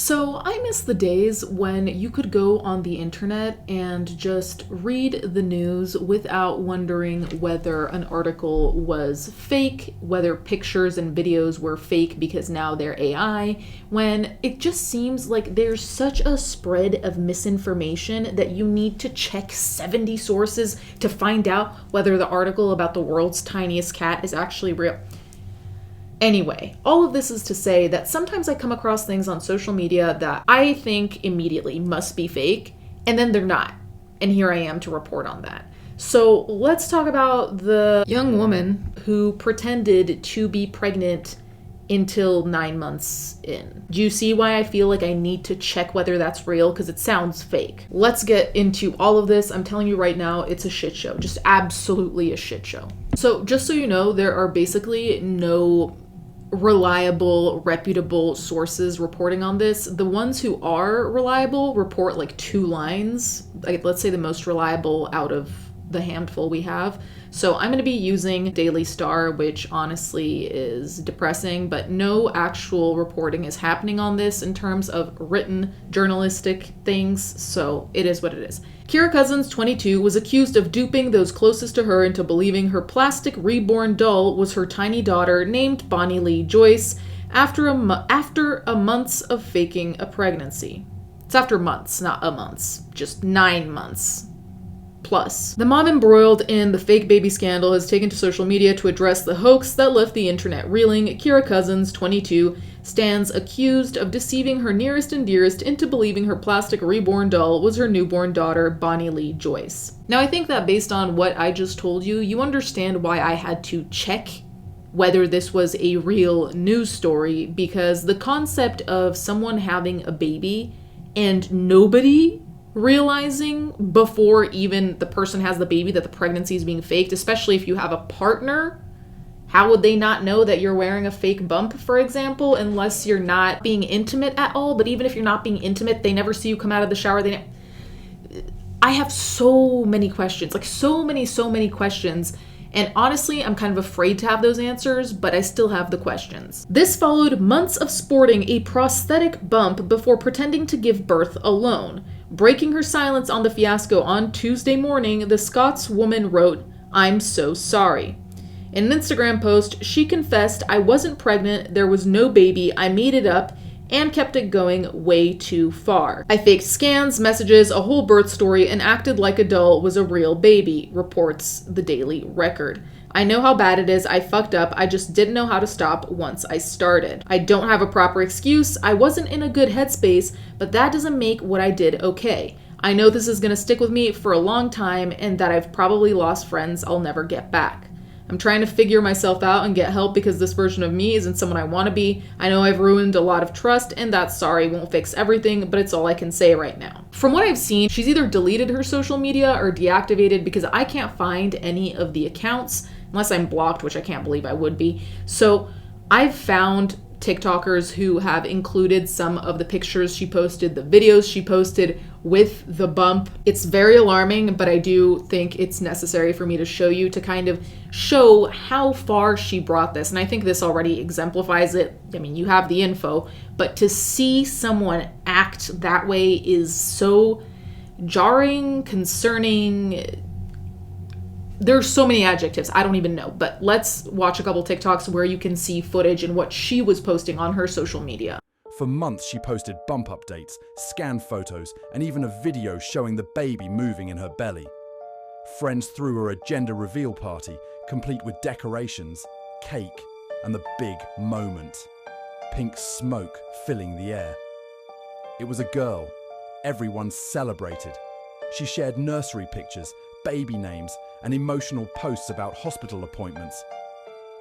So I miss the days when you could go on the internet and just read the news without wondering whether an article was fake, whether pictures and videos were fake because now they're AI, when it just seems like there's such a spread of misinformation that you need to check 70 sources to find out whether the article about the world's tiniest cat is actually real. Anyway, all of this is to say that sometimes I come across things on social media that I think immediately must be fake, and then they're not. And here I am to report on that. So let's talk about the young woman who pretended to be pregnant until 9 months in. Do you see why I feel like I need to check whether that's real? Because it sounds fake. Let's get into all of this. I'm telling you right now, it's a shit show. Just absolutely a shit show. So just so you know, there are basically no reliable, reputable sources reporting on this. The ones who are reliable report like 2 lines. Like, let's say the most reliable out of the handful we have. So I'm going to be using Daily Star, which honestly is depressing, but no actual reporting is happening on this in terms of written journalistic things, so it is what it is. Kira Cousins, 22, was accused of duping those closest to her into believing her plastic reborn doll was her tiny daughter named Bonnie Lee Joyce after a months of faking a pregnancy. It's after months, not a months, just 9 months. Plus, the mom embroiled in the fake baby scandal has taken to social media to address the hoax that left the internet reeling. Kira Cousins, 22, stands accused of deceiving her nearest and dearest into believing her plastic reborn doll was her newborn daughter, Bonnie Lee Joyce. Now, I think that based on what I just told you, you understand why I had to check whether this was a real news story, because the concept of someone having a baby and nobody realizing before even the person has the baby that the pregnancy is being faked, especially if you have a partner, how would they not know that you're wearing a fake bump, for example, unless you're not being intimate at all? But even if you're not being intimate, they never see you come out of the shower. I have so many questions, like so many questions. And honestly, I'm kind of afraid to have those answers, but I still have the questions. This followed months of sporting a prosthetic bump before pretending to give birth alone. Breaking her silence on the fiasco on Tuesday morning, the Scots woman wrote, "I'm so sorry." In an Instagram post, she confessed, "I wasn't pregnant, there was no baby, I made it up," and kept it going way too far. "I faked scans, messages, a whole birth story, and acted like a doll was a real baby," reports the Daily Record. "I know how bad it is, I fucked up, I just didn't know how to stop once I started. I don't have a proper excuse, I wasn't in a good headspace, but that doesn't make what I did okay. I know this is gonna stick with me for a long time, and that I've probably lost friends I'll never get back. I'm trying to figure myself out and get help because this version of me isn't someone I want to be. I know I've ruined a lot of trust, and that sorry won't fix everything, but it's all I can say right now." From what I've seen, she's either deleted her social media or deactivated, because I can't find any of the accounts, unless I'm blocked, which I can't believe I would be. So I've found TikTokers who have included some of the pictures she posted, the videos she posted with the bump. It's very alarming, but I do think it's necessary for me to show you to kind of show how far she brought this. And I think this already exemplifies it. I mean, you have the info, but to see someone act that way is so jarring, concerning. There's so many adjectives, I don't even know. But let's watch a couple TikToks where you can see footage and what she was posting on her social media. For months, she posted bump updates, scan photos, and even a video showing the baby moving in her belly. Friends threw her a gender reveal party, complete with decorations, cake, and the big moment. Pink smoke filling the air. It was a girl. Everyone celebrated. She shared nursery pictures, baby names, and emotional posts about hospital appointments.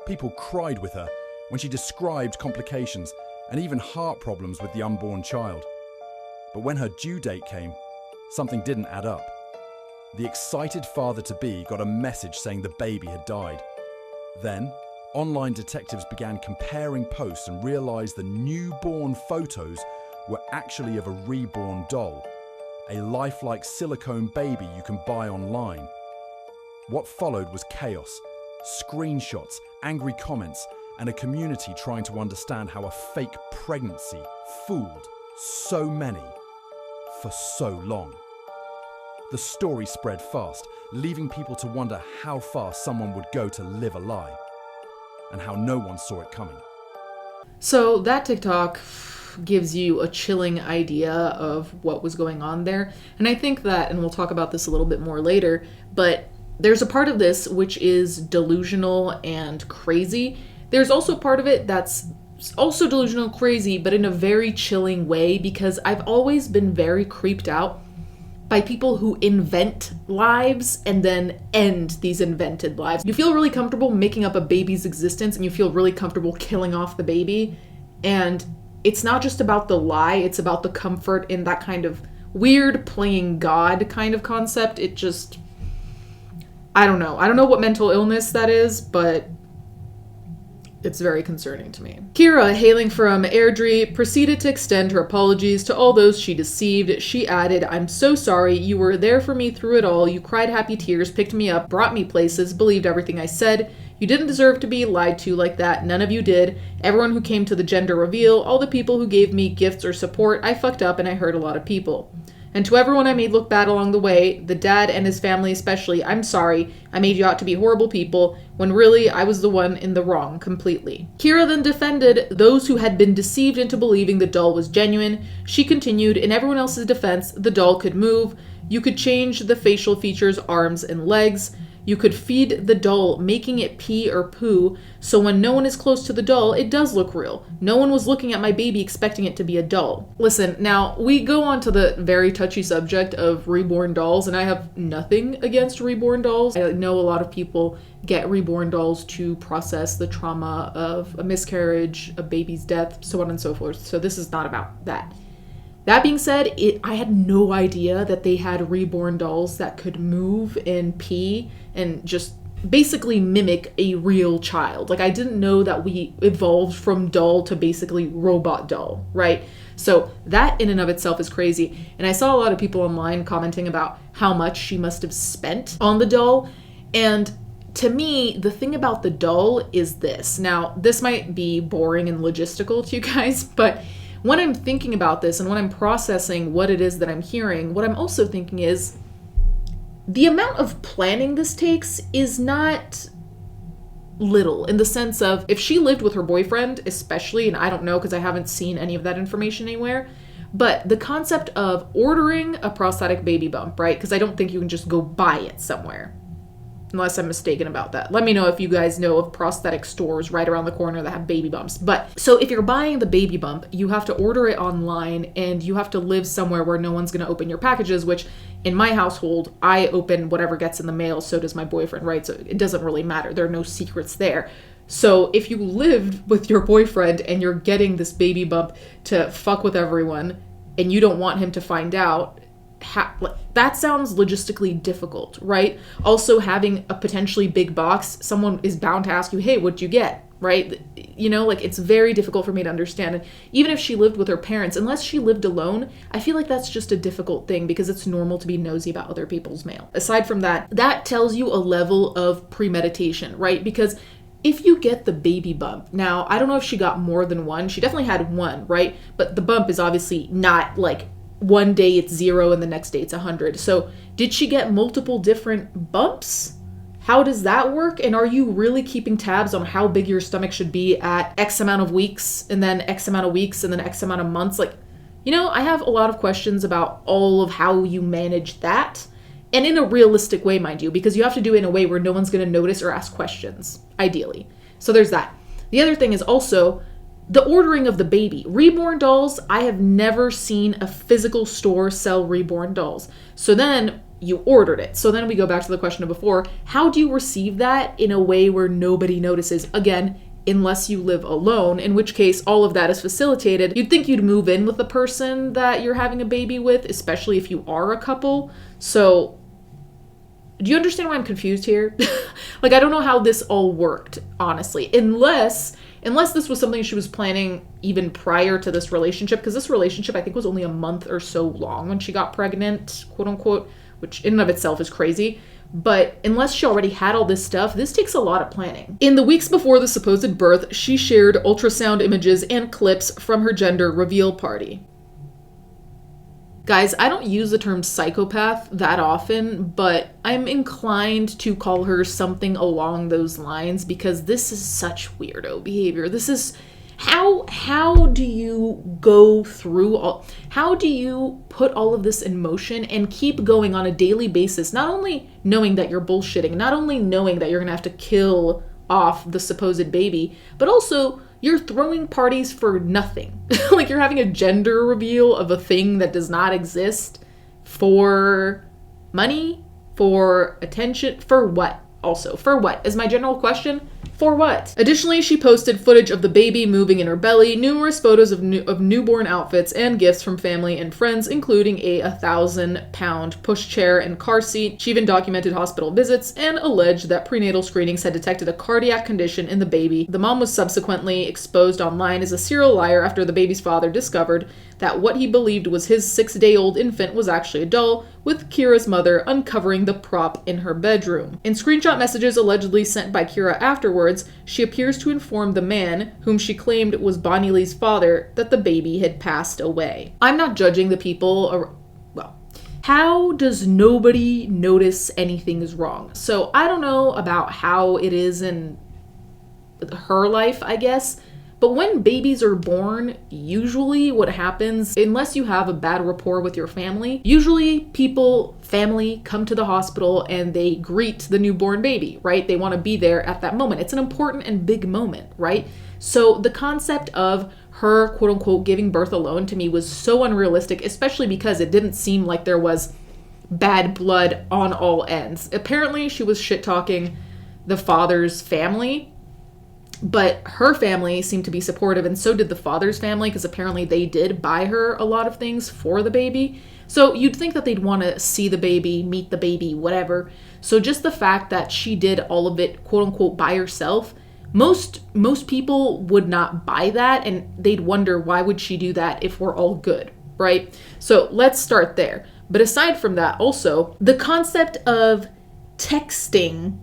People cried with her when she described complications and even heart problems with the unborn child. But when her due date came, something didn't add up. The excited father-to-be got a message saying the baby had died. Then, online detectives began comparing posts and realized the newborn photos were actually of a reborn doll, a lifelike silicone baby you can buy online. What followed was chaos, screenshots, angry comments, and a community trying to understand how a fake pregnancy fooled So many, for so long. The story spread fast, leaving people to wonder how far someone would go to live a lie, and how no one saw it coming. So that TikTok gives you a chilling idea of what was going on there. And I think that, and we'll talk about this a little bit more later, but there's a part of this which is delusional and crazy. There's also a part of it that's also delusional, crazy, but in a very chilling way, because I've always been very creeped out by people who invent lives and then end these invented lives. You feel really comfortable making up a baby's existence, and you feel really comfortable killing off the baby. And it's not just about the lie, it's about the comfort in that kind of weird playing God kind of concept. It just, I don't know. I don't know what mental illness that is, but it's very concerning to me. Kira, hailing from Airdrie, proceeded to extend her apologies to all those she deceived. She added, "I'm so sorry. You were there for me through it all. You cried happy tears, picked me up, brought me places, believed everything I said. You didn't deserve to be lied to like that. None of you did. Everyone who came to the gender reveal, all the people who gave me gifts or support, I fucked up and I hurt a lot of people. And to everyone I made look bad along the way, the dad and his family especially, I'm sorry. I made you out to be horrible people, when really I was the one in the wrong completely." Kira then defended those who had been deceived into believing the doll was genuine. She continued, "In everyone else's defense, the doll could move. You could change the facial features, arms, and legs. You could feed the doll, making it pee or poo, so when no one is close to the doll, it does look real. No one was looking at my baby expecting it to be a doll." Listen, now, we go on to the very touchy subject of reborn dolls, and I have nothing against reborn dolls. I know a lot of people get reborn dolls to process the trauma of a miscarriage, a baby's death, so on and so forth, so this is not about that. That being said, I had no idea that they had reborn dolls that could move and pee and just basically mimic a real child. Like, I didn't know that we evolved from doll to basically robot doll, right? So that in and of itself is crazy. And I saw a lot of people online commenting about how much she must have spent on the doll. And to me, the thing about the doll is this. Now, this might be boring and logistical to you guys, but when I'm thinking about this and when I'm processing what it is that I'm hearing, what I'm also thinking is the amount of planning this takes is not little, in the sense of, if she lived with her boyfriend, especially, and I don't know because I haven't seen any of that information anywhere, but the concept of ordering a prosthetic baby bump, right? Because I don't think you can just go buy it somewhere. Unless I'm mistaken about that. Let me know if you guys know of prosthetic stores right around the corner that have baby bumps. But so if you're buying the baby bump, you have to order it online and you have to live somewhere where no one's going to open your packages, which in my household, I open whatever gets in the mail. So does my boyfriend, right? So it doesn't really matter. There are no secrets there. So if you lived with your boyfriend and you're getting this baby bump to fuck with everyone and you don't want him to find out, that sounds logistically difficult, right? Also, having a potentially big box, someone is bound to ask you, hey, what'd you get, right? You know, like, it's very difficult for me to understand. And even if she lived with her parents, unless she lived alone, I feel like that's just a difficult thing because it's normal to be nosy about other people's mail. Aside from that, that tells you a level of premeditation, right? Because if you get the baby bump, now, I don't know if she got more than one. She definitely had one, right? But the bump is obviously not like one day it's 0 and the next day it's 100. So did she get multiple different bumps? How does that work? And are you really keeping tabs on how big your stomach should be at X amount of weeks and then X amount of weeks and then X amount of months? Like, you know, I have a lot of questions about all of how you manage that. And in a realistic way, mind you, because you have to do it in a way where no one's going to notice or ask questions, ideally. So there's that. The other thing is also the ordering of the baby. Reborn dolls, I have never seen a physical store sell reborn dolls. So then you ordered it. So then we go back to the question of before. How do you receive that in a way where nobody notices? Again, unless you live alone, in which case all of that is facilitated. You'd think you'd move in with the person that you're having a baby with, especially if you are a couple. So do you understand why I'm confused here? Like, I don't know how this all worked, honestly, unless this was something she was planning even prior to this relationship, because this relationship, I think, was only a month or so long when she got pregnant, quote unquote, which in and of itself is crazy. But unless she already had all this stuff, this takes a lot of planning. In the weeks before the supposed birth, she shared ultrasound images and clips from her gender reveal party. Guys, I don't use the term psychopath that often, but I'm inclined to call her something along those lines because this is such weirdo behavior. This is how do you go through how do you put all of this in motion and keep going on a daily basis, not only knowing that you're bullshitting, not only knowing that you're going to have to kill off the supposed baby, but also you're throwing parties for nothing. Like you're having a gender reveal of a thing that does not exist for money, for attention, for what? Also, for what? Is my general question. For what? Additionally, she posted footage of the baby moving in her belly, numerous photos of newborn outfits, and gifts from family and friends, including a 1,000-pound pushchair and car seat. She even documented hospital visits and alleged that prenatal screenings had detected a cardiac condition in the baby. The mom was subsequently exposed online as a serial liar after the baby's father discovered that what he believed was his 6-day-old infant was actually a doll, with Kira's mother uncovering the prop in her bedroom. In screenshot messages allegedly sent by Kira afterwards, she appears to inform the man, whom she claimed was Bonnie Lee's father, that the baby had passed away. I'm not judging the people, how does nobody notice anything is wrong? So I don't know about how it is in her life, I guess. But when babies are born, usually what happens, unless you have a bad rapport with your family, usually family come to the hospital and they greet the newborn baby, right? They want to be there at that moment. It's an important and big moment, right? So the concept of her, quote unquote, giving birth alone to me was so unrealistic, especially because it didn't seem like there was bad blood on all ends. Apparently she was shit-talking the father's family, but her family seemed to be supportive, and so did the father's family, because apparently they did buy her a lot of things for the baby. So you'd think that they'd want to see the baby, meet the baby, whatever. So just the fact that she did all of it, quote unquote, by herself, most people would not buy that, and they'd wonder, why would she do that if we're all good, right? So let's start there. But aside from that, also, the concept of texting,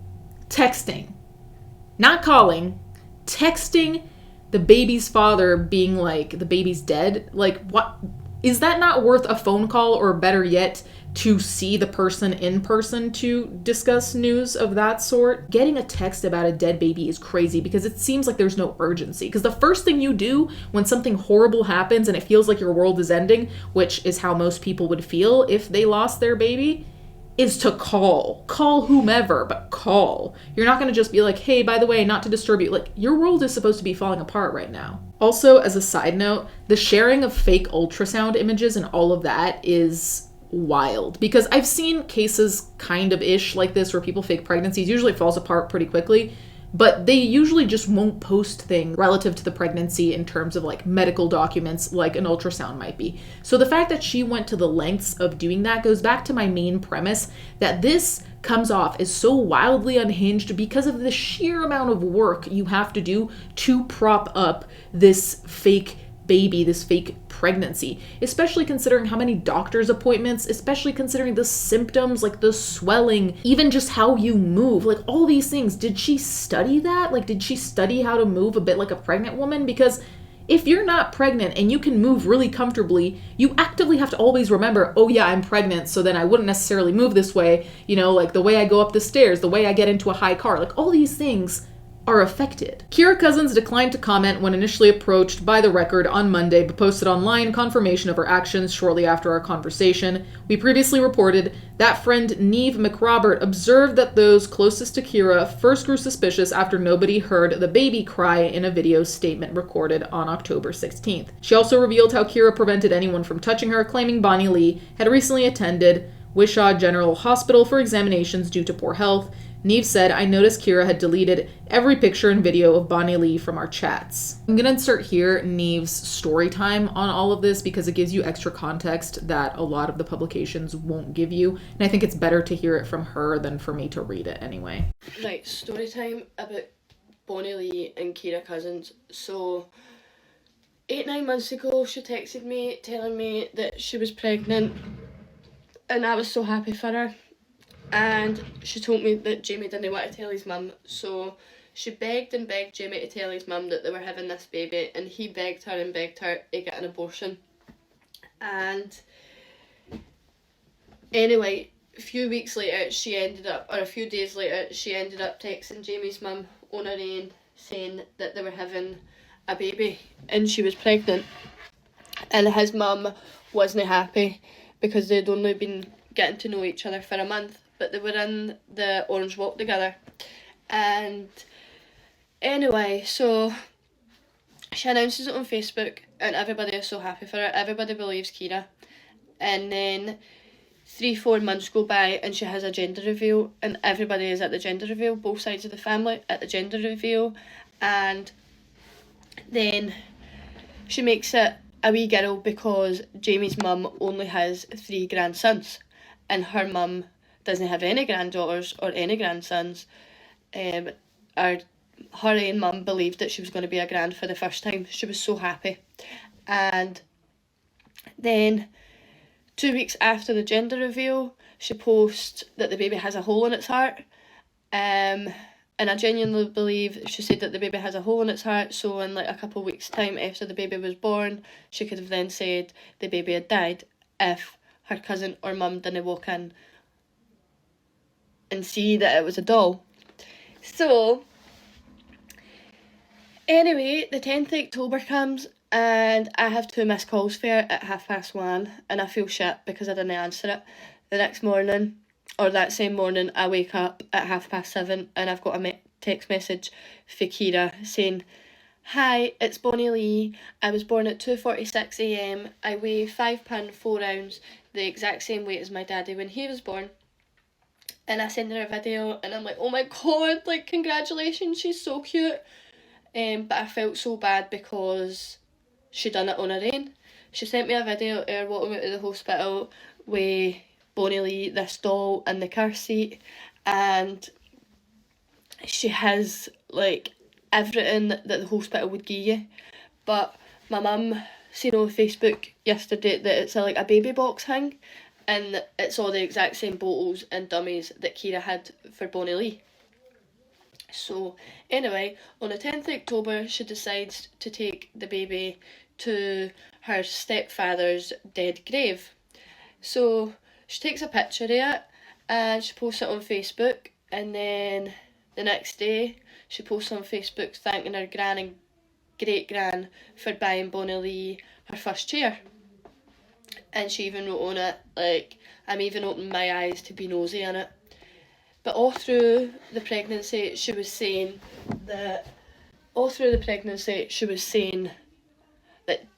not calling, texting the baby's father being like, the baby's dead, like, what is that not worth a phone call, or better yet, to see the person in person to discuss news of that sort? Getting a text about a dead baby is crazy because it seems like there's no urgency. Because the first thing you do when something horrible happens and it feels like your world is ending, which is how most people would feel if they lost their baby, is to call whomever, but call. You're not going to just be like, hey, by the way, not to disturb you. Like, your world is supposed to be falling apart right now. Also, as a side note, the sharing of fake ultrasound images and all of that is wild, because I've seen cases kind of ish like this where people fake pregnancies. Usually it falls apart pretty quickly, but they usually just won't post things relative to the pregnancy in terms of like medical documents like an ultrasound might be. So the fact that she went to the lengths of doing that goes back to my main premise that this comes off as so wildly unhinged because of the sheer amount of work you have to do to prop up this fake baby, this fake pregnancy, especially considering how many doctor's appointments, especially considering the symptoms, like the swelling, even just how you move, like all these things. Did she study that? Like, did she study how to move a bit like a pregnant woman? Because if you're not pregnant and you can move really comfortably, you actively have to always remember, oh yeah, I'm pregnant, so then I wouldn't necessarily move this way, you know, like the way I go up the stairs, the way I get into a high car, like all these things are affected. Kira Cousins declined to comment when initially approached by The Record on Monday, but posted online confirmation of her actions shortly after our conversation. We previously reported that friend Neve McRobert observed that those closest to Kira first grew suspicious after nobody heard the baby cry in a video statement recorded on October 16th. She also revealed how Kira prevented anyone from touching her, claiming Bonnie Lee had recently attended Wishaw General Hospital for examinations due to poor health. Neve said, I noticed Kira had deleted every picture and video of Bonnie Lee from our chats. I'm going to insert here Neve's story time on all of this because it gives you extra context that a lot of the publications won't give you. And I think it's better to hear it from her than for me to read it anyway. Right, story time about Bonnie Lee and Kira Cousins. So, 8-9 months ago, she texted me telling me that she was pregnant, and I was so happy for her. And she told me that Jamie didn't want to tell his mum, so she begged and begged Jamie to tell his mum that they were having this baby, and he begged her and begged her to get an abortion. And Anyway, a few days later, she ended up texting Jamie's mum on her own, saying that they were having a baby and she was pregnant. And his mum wasn't happy because they'd only been getting to know each other for a month, but they were in the Orange Walk together. And anyway, so she announces it on Facebook and everybody is so happy for her. Everybody believes Kira. And then 3-4 months go by and she has a gender reveal and everybody is at the gender reveal, both sides of the family at the gender reveal. And then she makes it a wee girl because Jamie's mum only has 3 grandsons and her mum doesn't have any granddaughters or any grandsons. Her own mum believed that she was going to be a grand for the first time. She was so happy. And then 2 weeks after the gender reveal, she posts that the baby has a hole in its heart. And I genuinely believe she said that the baby has a hole in its heart, so in like a couple of weeks' time after the baby was born, she could have then said the baby had died if her cousin or mum didn't walk in and see that it was a doll. So, anyway, the 10th of October comes and I have 2 missed calls for her at 1:30 and I feel shit because I didn't answer it. The next morning, or that same morning, I wake up at 7:30 and I've got a text message for Kira saying, "Hi, it's Bonnie Lee. I was born at 2:46 a.m. I weigh 5 pound 4 ounce, the exact same weight as my daddy when he was born." And I send her a video and I'm like, oh my god, like congratulations, she's so cute. But I felt so bad because she done it on her own. She sent me a video of her walking out of the hospital with Bonnie Lee, this doll in the car seat, and she has like everything that the hospital would give you. But my mum seen on Facebook yesterday that it's like a baby box thing, and it's all the exact same bottles and dummies that Kira had for Bonnie Lee. So anyway, on the 10th of October, she decides to take the baby to her stepfather's dead grave. So she takes a picture of it and she posts it on Facebook, and then the next day she posts on Facebook thanking her gran and great gran for buying Bonnie Lee her first chair. And she even wrote on it, like, "I'm even opening my eyes to be nosy in it." But all through the pregnancy she was saying that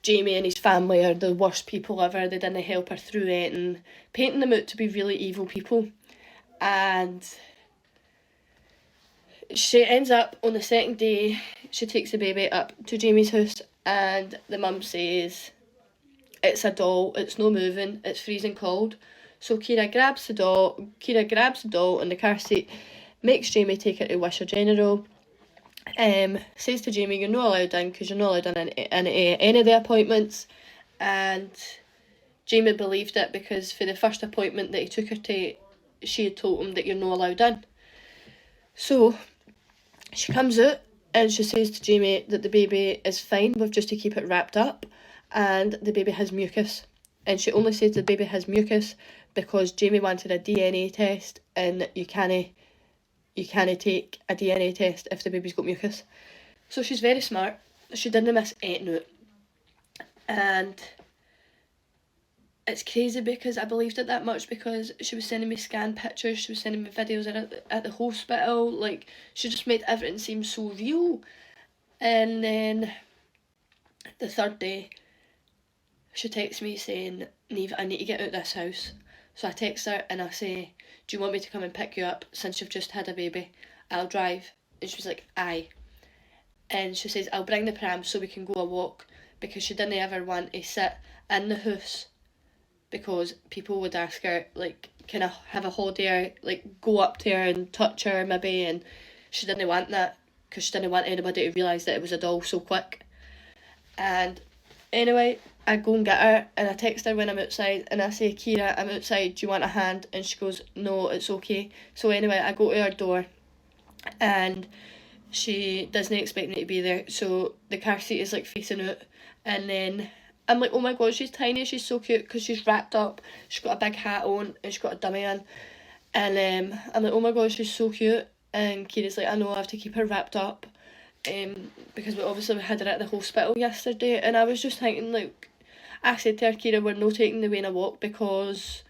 Jamie and his family are the worst people ever, they didn't help her through it, and painting them out to be really evil people. And she ends up, on the second day, she takes the baby up to Jamie's house and the mum says, "It's a doll, it's no moving, it's freezing cold." So Kira grabs the doll in the car seat, makes Jamie take her to Wisher General, says to Jamie, "You're not allowed in because you're not allowed in any of the appointments." And Jamie believed it because for the first appointment that he took her to, she had told him that you're not allowed in. So she comes out and she says to Jamie that the baby is fine, we've just to keep it wrapped up, and the baby has mucus. And she only says the baby has mucus because Jamie wanted a DNA test, and you can't take a DNA test if the baby's got mucus. So she's very smart. She didn't miss anything out. And it's crazy because I believed it that much because she was sending me scanned pictures, she was sending me videos at the hospital, like, she just made everything seem so real. And then the third day, she texts me saying, "Niamh, I need to get out of this house." So I text her and I say, "Do you want me to come and pick you up since you've just had a baby? I'll drive." And she was like, "Aye." And she says, "I'll bring the pram so we can go a walk," because she didn't ever want to sit in the house because people would ask her, like, can I have a hold of her, like, go up to her and touch her maybe, and she didn't want that because she didn't want anybody to realise that it was a doll so quick. And anyway, I go and get her and I text her when I'm outside and I say, "Kira, I'm outside, do you want a hand?" And she goes, "No, it's okay." So anyway, I go to her door and she doesn't expect me to be there, so the car seat is like facing out, and then I'm like, oh my god, she's tiny, she's so cute, because she's wrapped up, she's got a big hat on, and she's got a dummy in, and I'm like, oh my god, she's so cute, and Kira's like, I know, I have to keep her wrapped up, because we had her at the hospital yesterday, and I was just thinking, like, I said to her, Kira, we're not taking the Wayne a walk because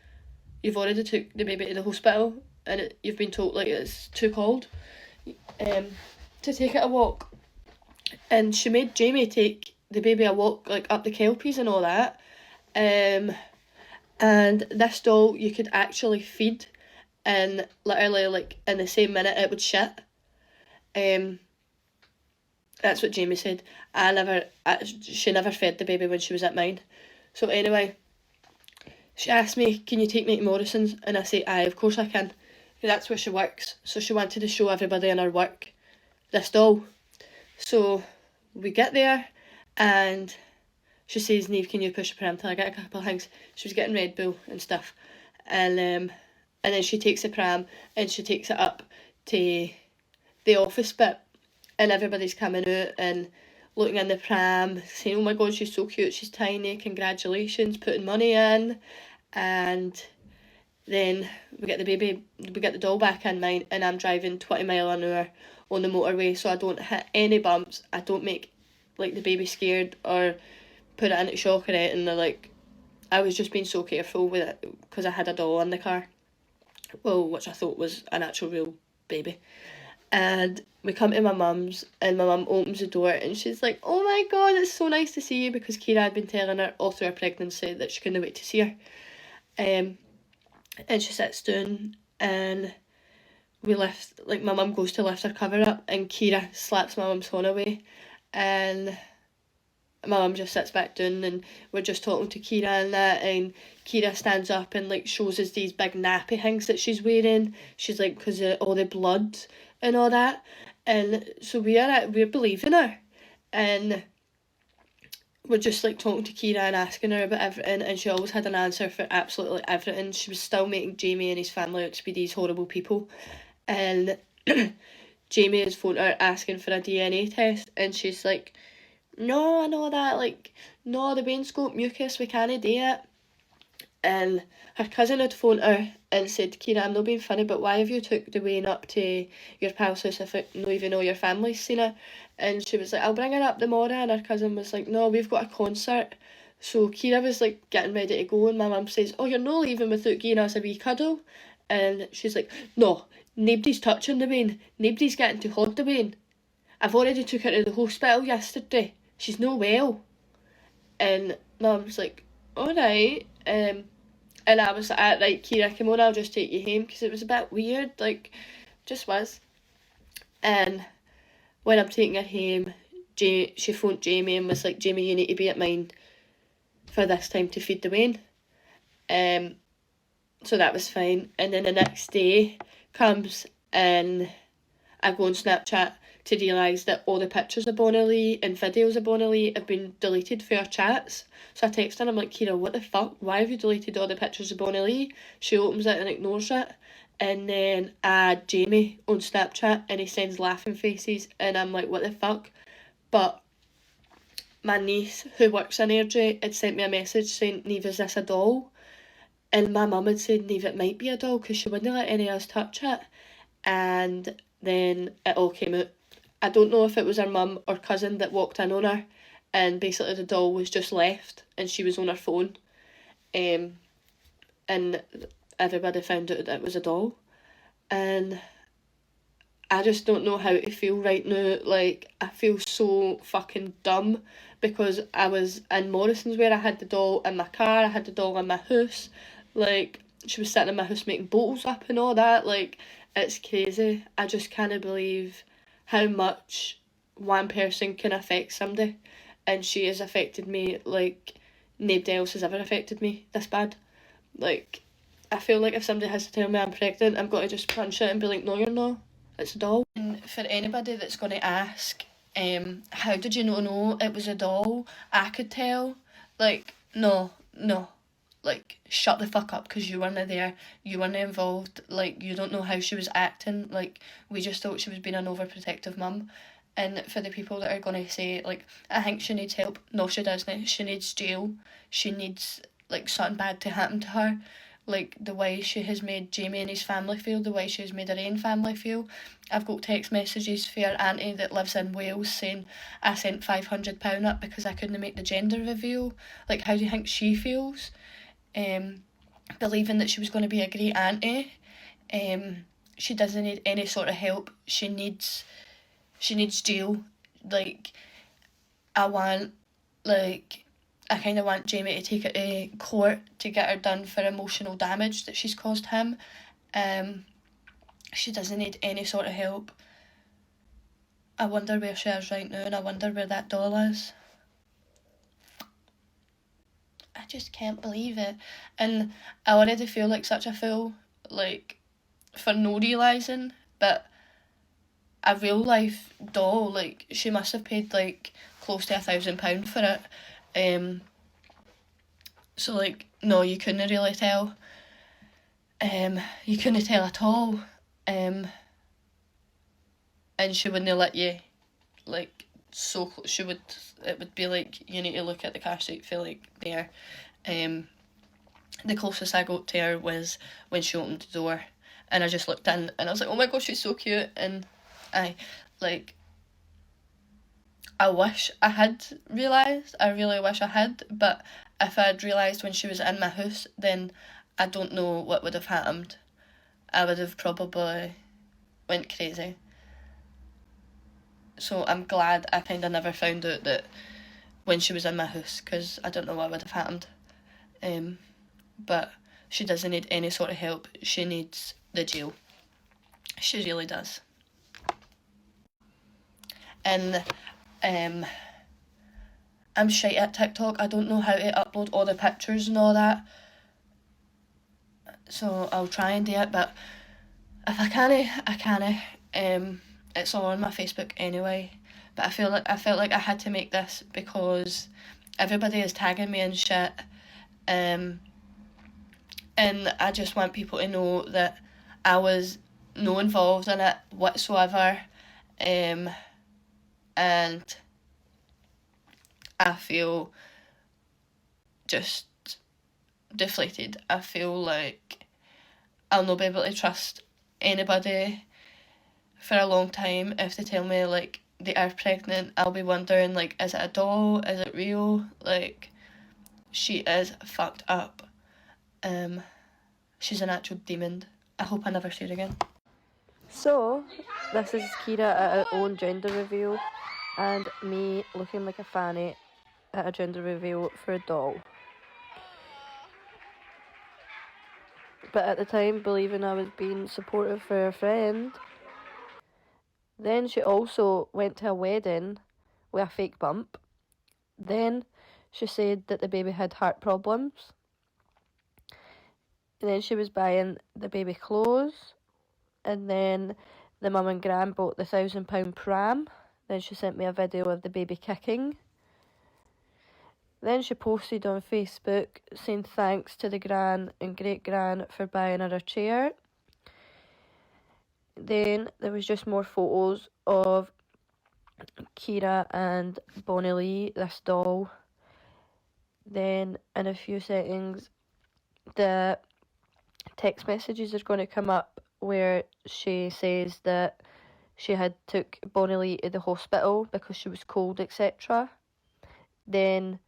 you've already took the baby to the hospital, and you've been told, like, it's too cold, to take it a walk. And she made Jamie take the baby a walk, like, up the Kelpies and all that. And this doll you could actually feed, and literally, like, in the same minute it would shit. That's what Jamie said. She never fed the baby when she was at mine. So anyway, she asked me, can you take me to Morrison's? And I say, aye, of course I can. That's where she works. So she wanted to show everybody in her work this doll. So we get there, and she says, Neve, can you push the pram till I get a couple of things? She was getting Red Bull and stuff. And then she takes the pram and she takes it up to the office bit, and everybody's coming out and looking in the pram, saying, oh my god, she's so cute, she's tiny, congratulations, putting money in. And then we get the doll back in mine, and I'm driving 20 mile an hour on the motorway, so I don't hit any bumps, I don't make, like, the baby scared or put it into shock or anything. Like, I was just being so careful with it because I had a doll in the car, well, which I thought was an actual real baby. And we come to my mum's, and my mum opens the door, and she's like, oh my god, it's so nice to see you, because Kira had been telling her all through her pregnancy that she couldn't wait to see her. And she sits down, and we lift, like, my mum goes to lift her cover up, and Kira slaps my mum's phone away, and my mum just sits back down, and we're just talking to Kira and that, and Kira stands up and, like, shows us these big nappy things that she's wearing. She's like, because of all the blood and all that. And so we're believing her, and we're just, like, talking to Kira and asking her about everything, and she always had an answer for absolutely everything. She was still making Jamie and his family out to be these horrible people, and Jamie has phoned her asking for a DNA test, and she's like, no, I know that, like, no, the veins got mucus, we can't do it. And her cousin had phoned her and said, Kira, I'm not being funny, but why have you took the Wayne up to your pal's house if not even all your family's seen her? And she was like, I'll bring her up tomorrow. And her cousin was like, no, we've got a concert. So Kira was, like, getting ready to go, and my mum says, oh, you're not leaving without giving us a wee cuddle? And she's like, no, nobody's touching the Wayne, nobody's getting to hold the Wayne. I've already took her to the hospital yesterday, she's no well. And mum's like, alright. And I was like, right, Kira, come on, I'll just take you home, because it was a bit weird, like, just was. And when I'm taking her home, she phoned Jamie and was like, Jamie, you need to be at mine for this time to feed the Wayne. So that was fine. And then the next day comes, and I go on Snapchat to realise that all the pictures of Bonnie Lee and videos of Bonnie Lee have been deleted for our chats. So I text her, I'm like, Kira, what the fuck? Why have you deleted all the pictures of Bonnie Lee? She opens it and ignores it. And then I add Jamie on Snapchat, and he sends laughing faces, and I'm like, what the fuck? But my niece, who works in Airdrie, had sent me a message saying, Neve, is this a doll? And my mum had said, Neve, it might be a doll, because she wouldn't let any of us touch it. And then it all came out. I don't know if it was her mum or cousin that walked in on her, and basically the doll was just left and she was on her phone, and everybody found out that it was a doll. And I just don't know how to feel right now. Like, I feel so fucking dumb, because I was in Morrison's where I had the doll in my car, I had the doll in my house, like, she was sitting in my house making bottles up and all that. Like, it's crazy. I just can't believe how much one person can affect somebody, and she has affected me like nobody else has ever affected me this bad. Like, I feel like if somebody has to tell me I'm pregnant, I'm going to just punch it and be like, no, you're not, it's a doll. And for anybody that's going to ask, how did you not know it was a doll? I could tell. Like, no, like, shut the fuck up, because you weren't there, you weren't involved, like, you don't know how she was acting, like, we just thought she was being an overprotective mum. And for the people that are going to say, like, I think she needs help. No, she doesn't. She needs jail. She needs, like, something bad to happen to her. Like, the way she has made Jamie and his family feel, the way she has made her own family feel. I've got text messages for her auntie that lives in Wales saying, I sent £500 up because I couldn't make the gender reveal. Like, how do you think she feels? Believing that she was going to be a great auntie. She doesn't need any sort of help. She needs jail. Like, I kind of want Jamie to take her to court to get her done for emotional damage that she's caused him. She doesn't need any sort of help. I wonder where she is right now, and I wonder where that doll is. I just can't believe it. And I already feel like such a fool, like, for no realising, but a real life doll, like, she must have paid, like, close to £1,000 for it. So, like, no, you couldn't really tell. You couldn't tell at all. And she wouldn't let you, like, so it would be like, you need to look at the car seat for, like, there. The closest I got to her was when she opened the door, and I just looked in, and I was like, oh my gosh, she's so cute. And I wish I had realised. I really wish I had, but if I had realised when she was in my house, then I don't know what would have happened. I would have probably went crazy. So I'm glad I kind of never found out that when she was in my house, because I don't know what would have happened. But she doesn't need any sort of help. She needs the jail. She really does. And I'm shite at TikTok. I don't know how to upload all the pictures and all that. So I'll try and do it, but if I can't, I can't. It's all on my Facebook anyway. But I felt like I had to make this because everybody is tagging me and shit. And I just want people to know that I was no involved in it whatsoever. And I feel just deflated. I feel like I'll not be able to trust anybody for a long time. If they tell me, like, they are pregnant, I'll be wondering, like, is it a doll? Is it real? Like, she is fucked up. She's an actual demon. I hope I never see her again. So, this is Kira at her own gender reveal, and me looking like a fanny at a gender reveal for a doll. But at the time, believing I was being supportive for a friend. Then she also went to a wedding with a fake bump. Then she said that the baby had heart problems. And then she was buying the baby clothes. And then the mum and gran bought the £1,000 pram. Then she sent me a video of the baby kicking. Then she posted on Facebook saying thanks to the gran and great gran for buying her a chair. Then there was just more photos of Kira and Bonnie Lee, this doll. Then in a few settings, the text messages are going to come up where she says that she had took Bonnie Lee to the hospital because she was cold, etc. Then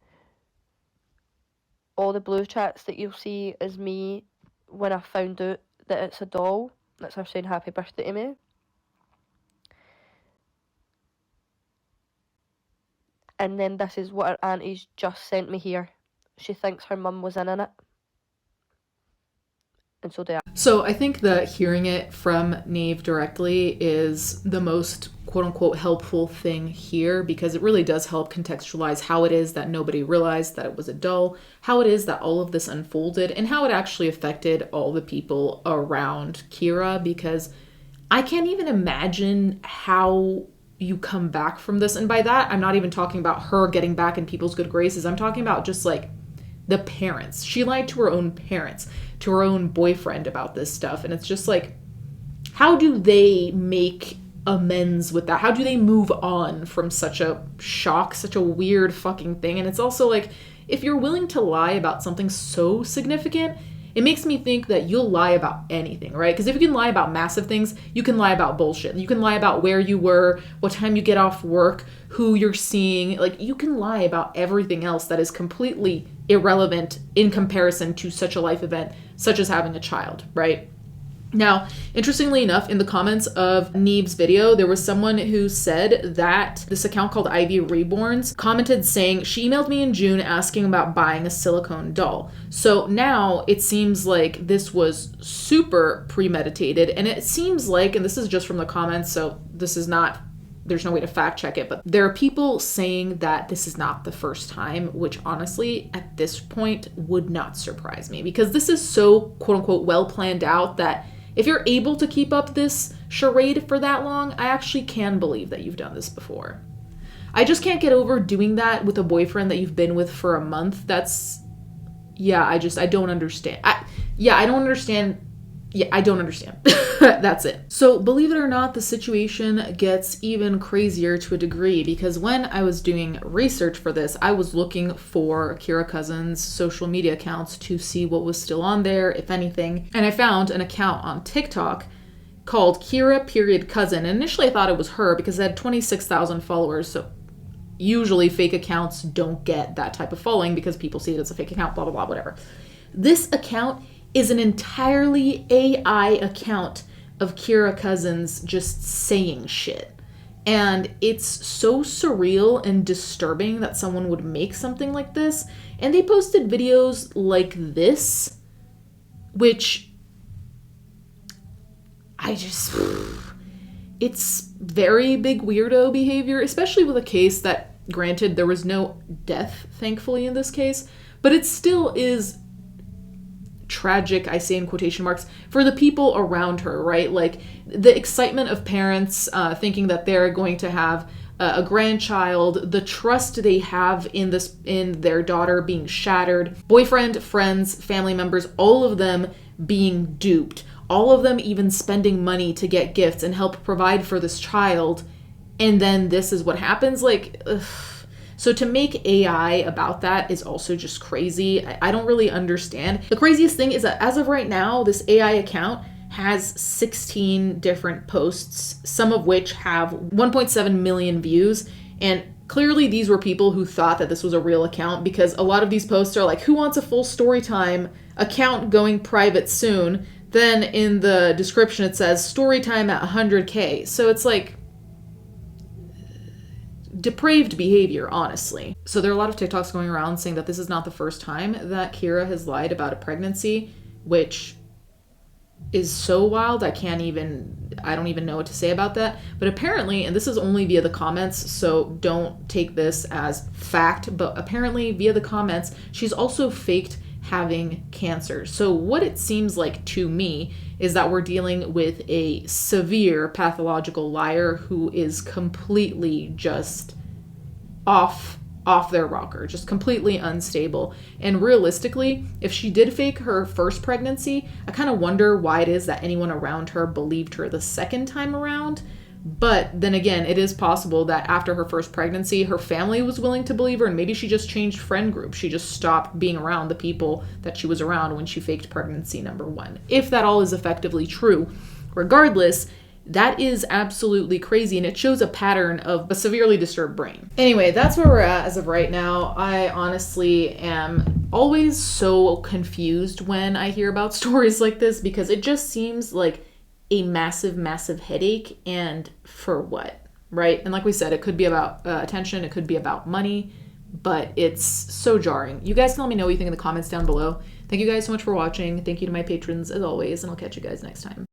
all the blue chats that you'll see is me when I found out that it's a doll. That's her saying happy birthday to me. And then this is what her aunties just sent me here. She thinks her mum was in it. And so do I. So I think that hearing it from Nave directly is the most quote-unquote helpful thing here, because it really does help contextualize how it is that nobody realized that it was a doll, how it is that all of this unfolded, and how it actually affected all the people around Kira, because I can't even imagine how you come back from this. And by that, I'm not even talking about her getting back in people's good graces. I'm talking about just like the parents. She lied to her own parents, to her own boyfriend about this stuff. And it's just like, how do they make amends with that? How do they move on from such a shock, such a weird fucking thing? And it's also like, if you're willing to lie about something so significant, it makes me think that you'll lie about anything, right? Because if you can lie about massive things, you can lie about bullshit. You can lie about where you were, what time you get off work, who you're seeing. Like, you can lie about everything else that is completely irrelevant in comparison to such a life event, such as having a child, right? Now, interestingly enough, in the comments of Neeb's video, there was someone who said that this account called Ivy Reborns commented saying, she emailed me in June asking about buying a silicone doll. So now it seems like this was super premeditated, and it seems like, and this is just from the comments, so this is not, there's no way to fact check it, but there are people saying that this is not the first time, which honestly, at this point, would not surprise me, because this is so quote unquote well planned out that if you're able to keep up this charade for that long, I actually can believe that you've done this before. I just can't get over doing that with a boyfriend that you've been with for a month. That's, yeah, I don't understand. I don't understand. Yeah, I don't understand. That's it. So believe it or not, the situation gets even crazier to a degree, because when I was doing research for this, I was looking for Kira Cousins' social media accounts to see what was still on there, if anything. And I found an account on TikTok called Kira.Cousin. And initially I thought it was her because it had 26,000 followers. So usually fake accounts don't get that type of following because people see it as a fake account, blah, blah, blah, whatever. This account is an entirely AI account of Kira Cousins just saying shit. And it's so surreal and disturbing that someone would make something like this. And they posted videos like this, which it's very big weirdo behavior, especially with a case that, granted, there was no death, thankfully, in this case, but it still is tragic, I say in quotation marks, for the people around her, right? Like, the excitement of parents thinking that they're going to have a grandchild, the trust they have in their daughter being shattered, boyfriend, friends, family members, all of them being duped, all of them even spending money to get gifts and help provide for this child, and then this is what happens. Like, ugh. So to make AI about that is also just crazy. I don't really understand. The craziest thing is that as of right now, this AI account has 16 different posts, some of which have 1.7 million views. And clearly these were people who thought that this was a real account, because a lot of these posts are like, who wants a full story time account going private soon? Then in the description it says story time at 100K. So it's like depraved behavior, honestly. So there are a lot of TikToks going around saying that this is not the first time that Kira has lied about a pregnancy, which is so wild. I don't even know what to say about that. But apparently, and this is only via the comments, so don't take this as fact, but apparently via the comments, she's also faked having cancer. So what it seems like to me is that we're dealing with a severe pathological liar who is completely just off their rocker, just completely unstable. And realistically, if she did fake her first pregnancy, I kind of wonder why it is that anyone around her believed her the second time around. But then again, it is possible that after her first pregnancy, her family was willing to believe her, and maybe she just changed friend group. She just stopped being around the people that she was around when she faked pregnancy number one. If that all is effectively true. Regardless, that is absolutely crazy, and it shows a pattern of a severely disturbed brain. Anyway, that's where we're at as of right now. I honestly am always so confused when I hear about stories like this, because it just seems like a massive, massive headache, and for what, right? And like we said, it could be about attention, it could be about money, but it's so jarring. You guys can let me know what you think in the comments down below. Thank you guys so much for watching. Thank you to my patrons as always, and I'll catch you guys next time.